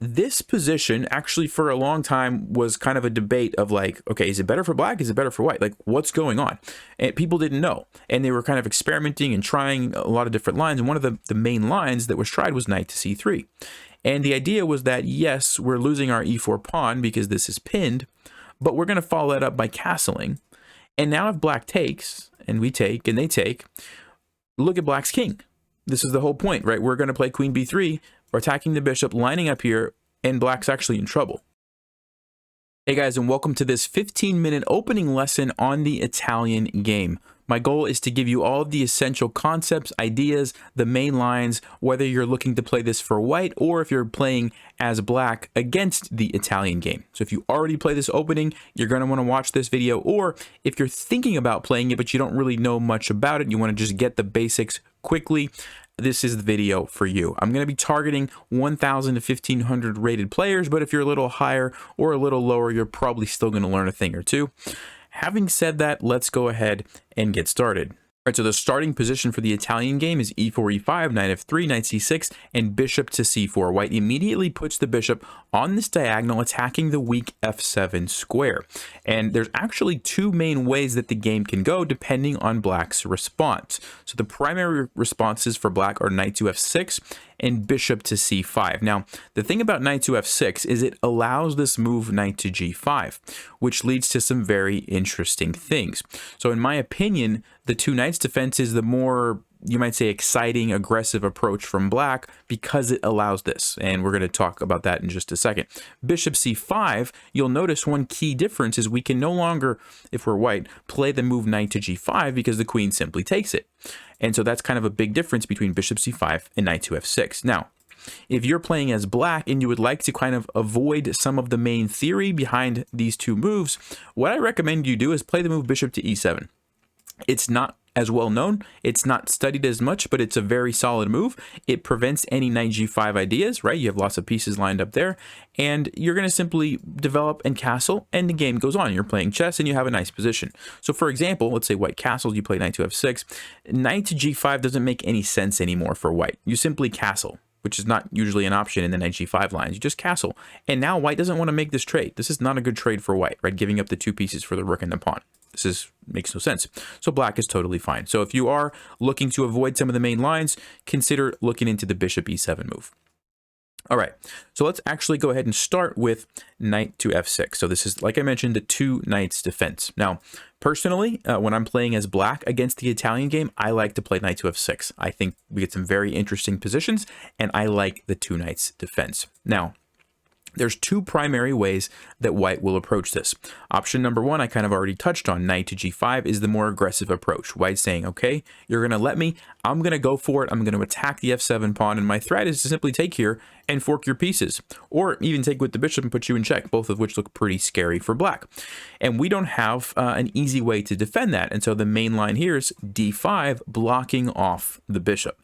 This position actually for a long time was kind of a debate of like, okay, is it better for black? Is it better for white? Like, what's going on? And people didn't know. And they were kind of experimenting and trying a lot of different lines. And one of the main lines that was tried was knight to c3. And the idea was that, yes, we're losing our e4 pawn because this is pinned, but we're going to follow that up by castling. And now if black takes, and we take, and they take, look at black's king. This is the whole point, right? We're going to play queen b3, we're attacking the bishop, lining up here, and black's actually in trouble. Hey guys, and welcome to this 15-minute opening lesson on the Italian game. My goal is to give you all of the essential concepts, ideas, the main lines, whether you're looking to play this for white or if you're playing as black against the Italian game. So if you already play this opening, you're going to want to watch this video, or if you're thinking about playing it but you don't really know much about it, you want to just get the basics quickly, this is the video for you. I'm going to be targeting 1,000 to 1,500 rated players, but if you're a little higher or a little lower, you're probably still going to learn a thing or two. Having said that, let's go ahead and get started. All right, so the starting position for the Italian game is e4, e5, knight f3, knight c6, and bishop to c4. White immediately puts the bishop on this diagonal, attacking the weak f7 square. And there's actually two main ways that the game can go depending on black's response. So the primary responses for black are knight to f6 and bishop to c5. Now, the thing about knight to f6 is it allows this move knight to g5, which leads to some very interesting things. So in my opinion, the two knights defense is the more, you might say, exciting, aggressive approach from black because it allows this. And we're going to talk about that in just a second. Bishop c5, you'll notice one key difference is we can no longer, if we're white, play the move knight to g5 because the queen simply takes it. And so that's kind of a big difference between bishop c5 and knight to f6. Now, if you're playing as black and you would like to kind of avoid some of the main theory behind these two moves, what I recommend you do is play the move bishop to e7. It's not as well known, it's not studied as much, but it's a very solid move. It prevents any knight g5 ideas, right? You have lots of pieces lined up there, and you're going to simply develop and castle, and the game goes on. You're playing chess and you have a nice position. So for example, let's say white castles, you play knight to f6. Knight to g5 doesn't make any sense anymore for white. You simply castle, which is not usually an option in the knight g5 lines. You just castle. And now white doesn't want to make this trade. This is not a good trade for white, right? Giving up the two pieces for the rook and the pawn. This makes no sense. So black is totally fine. So if you are looking to avoid some of the main lines, consider looking into the bishop e7 move. All right, so let's actually go ahead and start with knight to f6. So this is, like I mentioned, the two knights defense. Now, personally, when I'm playing as black against the Italian game, I like to play knight to f6. I think we get some very interesting positions, and I like the two knights defense. Now, there's two primary ways that white will approach this. Option number one, I kind of already touched on. Knight to g5 is the more aggressive approach. White's saying, okay, you're going to let me, I'm going to go for it, I'm going to attack the f7 pawn, and my threat is to simply take here and fork your pieces, or even take with the bishop and put you in check, both of which look pretty scary for black. And we don't have an easy way to defend that, and so the main line here is d5, blocking off the bishop.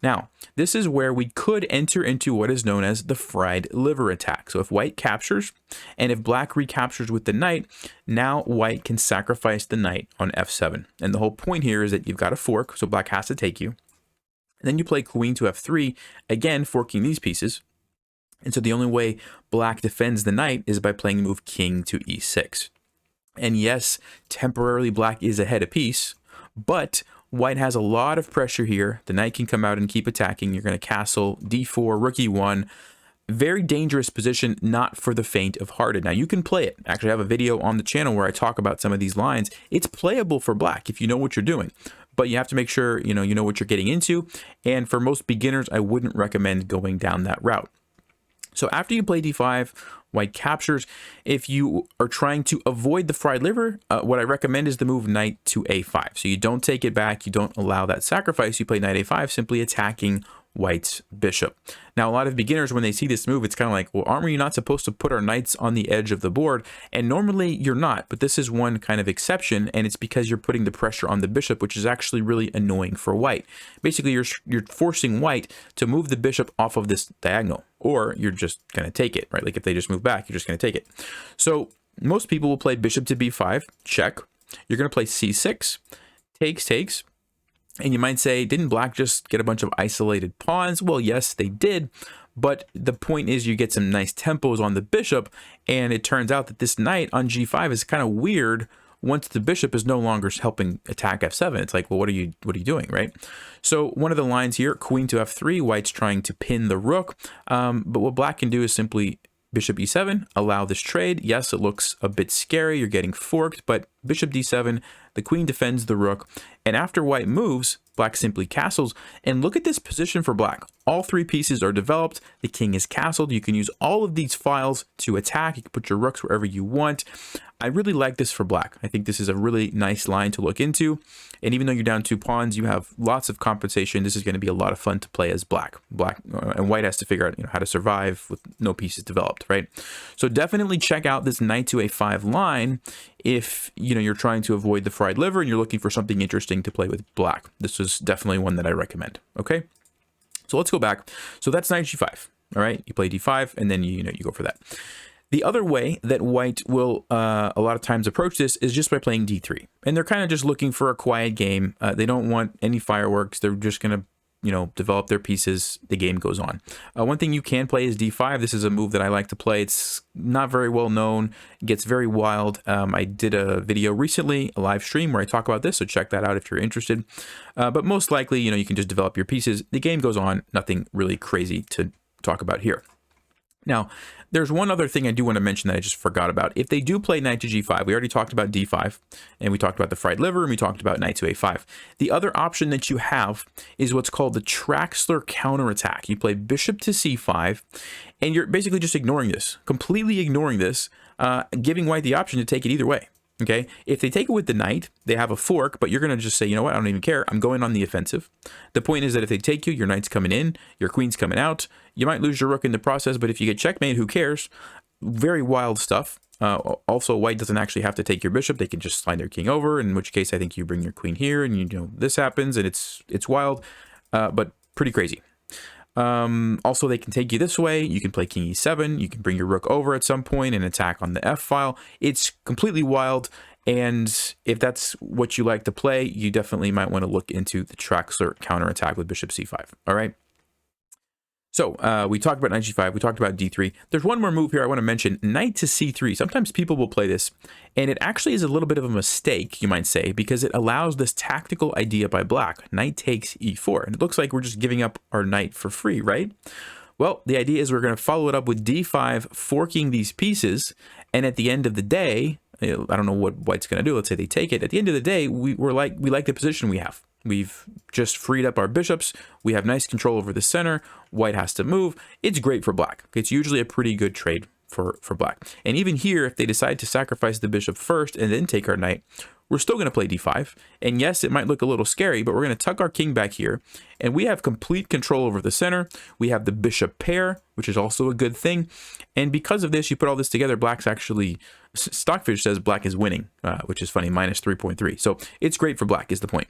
Now, this is where we could enter into what is known as the fried liver attack. So if white captures, and if black recaptures with the knight, now white can sacrifice the knight on f7. And the whole point here is that you've got a fork, so black has to take you. And then you play queen to f3, again forking these pieces. And so the only way black defends the knight is by playing the move king to e6. And yes, temporarily black is ahead a piece, but white has a lot of pressure here. The knight can come out and keep attacking. You're going to castle, d4, rook e1. Very dangerous position, not for the faint of hearted. Now, you can play it. Actually, I have a video on the channel where I talk about some of these lines. It's playable for black if you know what you're doing. But you have to make sure you know what you're getting into. And for most beginners, I wouldn't recommend going down that route. So after you play d5, white captures. If you are trying to avoid the fried liver, what I recommend is the move knight to a5. So you don't take it back, you don't allow that sacrifice, you play knight a5, simply attacking white's bishop. Now, a lot of beginners, when they see this move, it's kind of like, well, aren't we not supposed to put our knights on the edge of the board? And normally you're not, but this is one kind of exception, and it's because you're putting the pressure on the bishop, which is actually really annoying for white. Basically, you're forcing white to move the bishop off of this diagonal, or you're just going to take it, right? Like if they just move back, you're just going to take it. So most people will play bishop to b5, check. You're going to play c6, takes. And you might say, didn't black just get a bunch of isolated pawns? Well, yes, they did. But the point is you get some nice tempos on the bishop, and it turns out that this knight on g5 is kind of weird once the bishop is no longer helping attack f7. It's like, well, what are you doing, right? So one of the lines here, queen to f3, white's trying to pin the rook, but what black can do is simply bishop e7, allow this trade. Yes, it looks a bit scary, you're getting forked, but bishop d7, the queen defends the rook, and after white moves, black simply castles. And look at this position for black. All three pieces are developed, the king is castled. You can use all of these files to attack, you can put your rooks wherever you want. I really like this for black. I think this is a really nice line to look into, and even though you're down 2 pawns, you have lots of compensation. This is going to be a lot of fun to play as black. And white has to figure out, how to survive with no pieces developed, right? So definitely check out this knight to a5 line if you're trying to avoid the fried liver and you're looking for something interesting to play with black. This is definitely one that I recommend. Okay, so let's go back. So that's knight g5. All right, you play d5 and then you go for that. The other way that white will a lot of times approach this is just by playing d3. And they're kind of just looking for a quiet game. They don't want any fireworks. They're just going to, develop their pieces. The game goes on. One thing you can play is d5. This is a move that I like to play. It's not very well known. It gets very wild. I did a video recently, a live stream, where I talk about this, so check that out if you're interested. But most likely, you can just develop your pieces. The game goes on. Nothing really crazy to talk about here. Now, there's one other thing I do want to mention that I just forgot about. If they do play knight to g5, we already talked about d5, and we talked about the fried liver, and we talked about knight to a5. The other option that you have is what's called the Traxler Counterattack. You play bishop to c5, and you're basically just ignoring this, completely ignoring this, giving white the option to take it either way. Okay, if they take it with the knight, they have a fork, but you're going to just say, you know what, I don't even care. I'm going on the offensive. The point is that if they take you, your knight's coming in, your queen's coming out. You might lose your rook in the process, but if you get checkmate, who cares? Very wild stuff. Also, white doesn't actually have to take your bishop. They can just slide their king over, in which case I think you bring your queen here, and this happens, and it's wild, but pretty crazy. Also, they can take you this way. You can play king e7. You can bring your rook over at some point and attack on the f file. It's completely wild, and if that's what you like to play, you definitely might want to look into the Traxler counterattack with bishop c5. All right. So we talked about knight g5, we talked about d3. There's one more move here I want to mention, knight to c3. Sometimes people will play this, and it actually is a little bit of a mistake, you might say, because it allows this tactical idea by black. Knight takes e4, and it looks like we're just giving up our knight for free, right? Well, the idea is we're going to follow it up with d5, forking these pieces, and at the end of the day, I don't know what white's going to do. Let's say they take it. At the end of the day, we like the position we have. We've just freed up our bishops. We have nice control over the center. White has to move. It's great for black. It's usually a pretty good trade for black. And even here, if they decide to sacrifice the bishop first and then take our knight, we're still going to play d5. And yes, it might look a little scary, but we're going to tuck our king back here. And we have complete control over the center. We have the bishop pair, which is also a good thing. And because of this, you put all this together, black's actually, Stockfish says black is winning, which is funny, minus 3.3. So it's great for black is the point.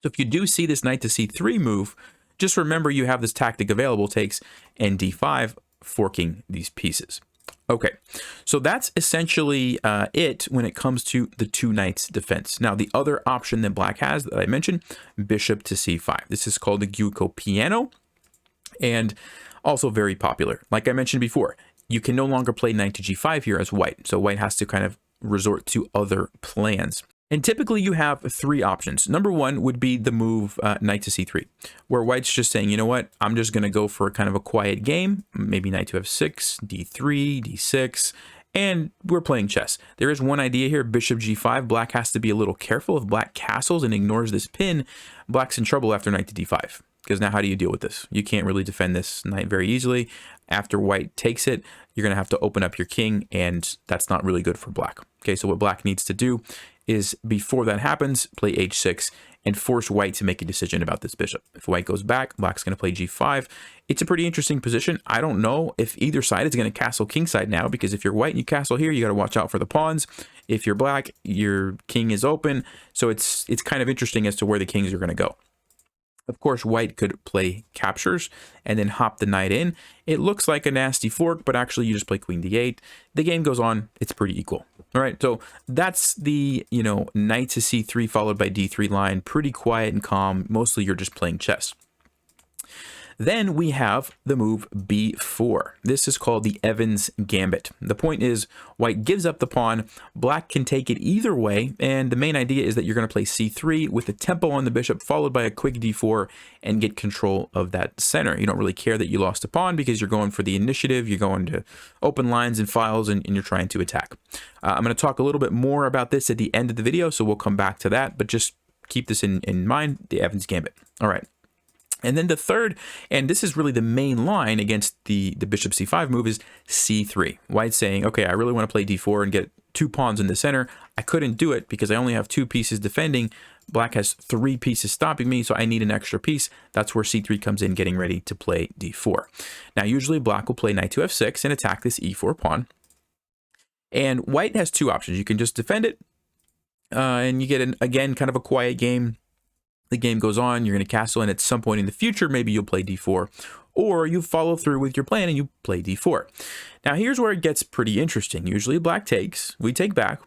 So if you do see this knight to c3 move, just remember you have this tactic available, takes and d5, forking these pieces. Okay, so that's essentially it when it comes to the two knights defense. Now, the other option that black has that I mentioned, bishop to c5. This is called the Giuoco Piano, and also very popular. Like I mentioned before, you can no longer play knight to g5 here as white, so white has to kind of resort to other plans. And typically you have three options. Number one would be the move knight to c3, where white's just saying, you know what, I'm just going to go for kind of a quiet game, maybe knight to f6, d3, d6, and we're playing chess. There is one idea here, bishop g5. Black has to be a little careful. If black castles and ignores this pin, black's in trouble after knight to d5. Because now how do you deal with this? You can't really defend this knight very easily. After white takes it, you're going to have to open up your king, and that's not really good for black. Okay, so what black needs to do is, before that happens, play h6 and force white to make a decision about this bishop. If white goes back, black's going to play g5. It's a pretty interesting position. I don't know if either side is going to castle kingside now, because if you're white and you castle here, you got to watch out for the pawns. If you're black, your king is open. So it's kind of interesting as to where the kings are going to go. Of course, white could play captures and then hop the knight in. It looks like a nasty fork, but actually you just play queen d8. The game goes on. It's pretty equal. All right, so that's the, knight to c3 followed by d3 line. Pretty quiet and calm. Mostly you're just playing chess. Then we have the move b4. This is called the Evans Gambit. The point is white gives up the pawn, black can take it either way, and the main idea is that you're going to play c3 with the tempo on the bishop followed by a quick d4 and get control of that center. You don't really care that you lost a pawn because you're going for the initiative, you're going to open lines and files, and you're trying to attack. I'm going to talk a little bit more about this at the end of the video, so we'll come back to that, but just keep this in mind, the Evans Gambit. All right. And then the third, and this is really the main line against the bishop c5 move, is c3. White's saying, okay, I really want to play d4 and get 2 pawns in the center. I couldn't do it because I only have 2 pieces defending. Black has 3 pieces stopping me, so I need an extra piece. That's where c3 comes in, getting ready to play d4. Now, usually black will play knight to f6 and attack this e4 pawn. And white has 2 options. You can just defend it, and you get, again, kind of a quiet game. The game goes on, you're going to castle, and at some point in the future, maybe you'll play d4, or you follow through with your plan and you play d4. Now, here's where it gets pretty interesting. Usually black takes, we take back,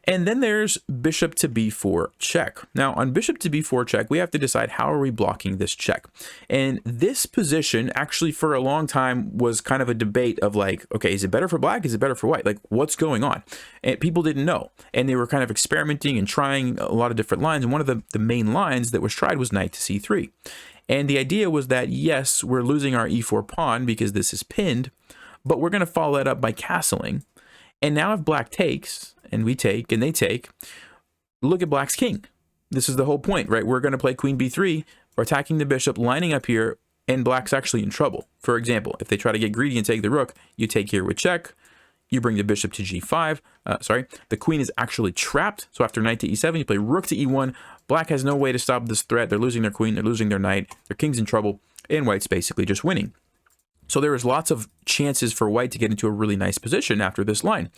and then there's bishop to b4 check. Now, on bishop to b4 check, we have to decide how are we blocking this check. And this position actually for a long time was kind of a debate of like, okay, is it better for black? Is it better for white? Like, what's going on? And people didn't know. And they were kind of experimenting and trying a lot of different lines. And one of the main lines that was tried was knight to c3. And the idea was that, yes, we're losing our e4 pawn because this is pinned, but we're going to follow that up by castling. And now if black takes, and we take, and they take, look at black's king. This is the whole point, right? We're going to play queen b3, we're attacking the bishop, lining up here, and black's actually in trouble. For example, if they try to get greedy and take the rook, you take here with check, you bring the bishop to g5, the queen is actually trapped, so after knight to e7, you play rook to e1, black has no way to stop this threat, they're losing their queen, they're losing their knight, their king's in trouble, and white's basically just winning. So there was lots of chances for white to get into a really nice position after this line.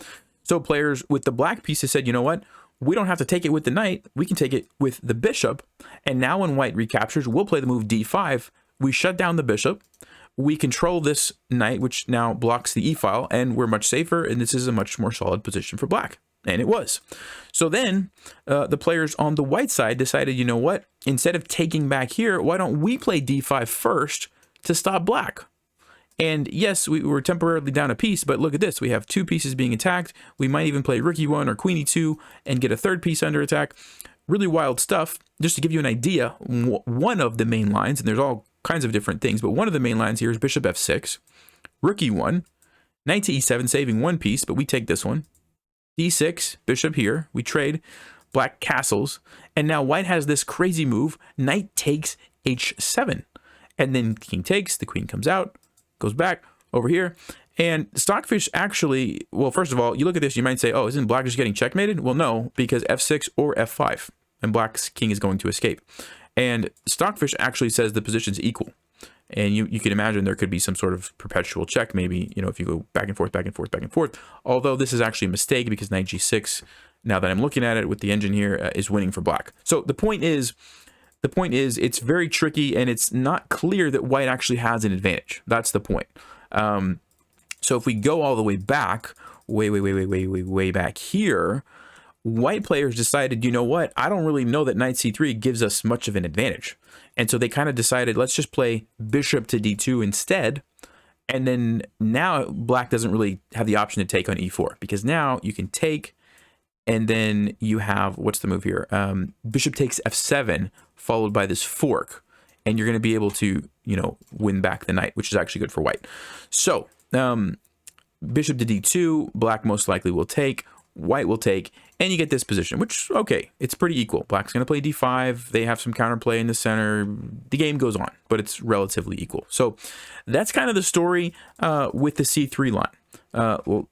So players with the black pieces said, you know what? We don't have to take it with the knight. We can take it with the bishop. And now when white recaptures, we'll play the move d5. We shut down the bishop. We control this knight, which now blocks the e-file, and we're much safer. And this is a much more solid position for black. And it was. So then the players on the white side decided, you know what? Instead of taking back here, why don't we play d5 first to stop black? And yes, we were temporarily down a piece, but look at this. We have 2 pieces being attacked. We might even play rook e1 or queen e2 and get a 3rd piece under attack. Really wild stuff. Just to give you an idea, one of the main lines, and there's all kinds of different things, but one of the main lines here is bishop f6, rook e1, knight to e7, saving 1 piece, but we take this one. d6, bishop here, we trade, black castles, and now white has this crazy move, knight takes h7, and then king takes, the queen comes out, goes back over here, and Stockfish actually, well, first of all, you look at this, you might say, oh, isn't black just getting checkmated? Well, no, because f6 or f5, and black's king is going to escape. And Stockfish actually says the position's equal. And you can imagine there could be some sort of perpetual check, maybe, you know, if you go back and forth, back and forth, back and forth. Although this is actually a mistake because knight g6, now that I'm looking at it with the engine here, is winning for black. So the point is, it's very tricky, and it's not clear that white actually has an advantage. That's the point. So if we go all the way back, way back here, white players decided, you know what? I don't really know that knight c3 gives us much of an advantage. And so they kind of decided, let's just play bishop to d2 instead. And then now black doesn't really have the option to take on e4, because now you can take, and then you have, what's the move here? Bishop takes f7, followed by this fork, and you're going to be able to, you know, win back the knight, which is actually good for white. So bishop to d2, black most likely will take, white will take, and you get this position, which, okay, it's pretty equal. Black's going to play d5, they have some counterplay in the center, the game goes on, but it's relatively equal. So that's kind of the story with the c3 line. Well,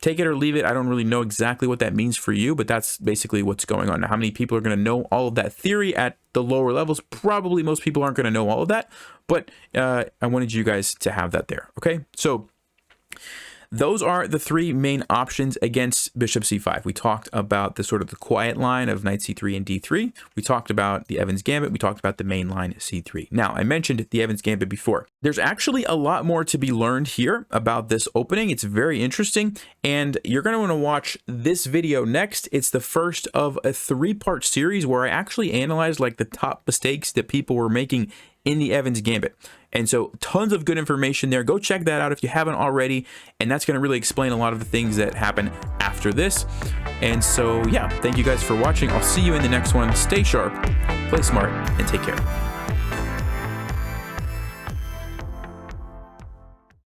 take it or leave it. I don't really know exactly what that means for you, but that's basically what's going on. Now, how many people are going to know all of that theory at the lower levels? Probably most people aren't going to know all of that, but I wanted you guys to have that there, okay? So those are the 3 main options against bishop c5. We talked about the sort of the quiet line of knight c3 and d3. We talked about the Evans Gambit. We talked about the main line c3. Now, I mentioned the Evans Gambit before. There's actually a lot more to be learned here about this opening. It's very interesting, and you're going to want to watch this video next. It's the first of a 3-part series where I actually analyzed like the top mistakes that people were making in the Evans Gambit. And so tons of good information there. Go check that out if you haven't already. And that's going to really explain a lot of the things that happen after this. And so, yeah, thank you guys for watching. I'll see you in the next one. Stay sharp, play smart, and take care.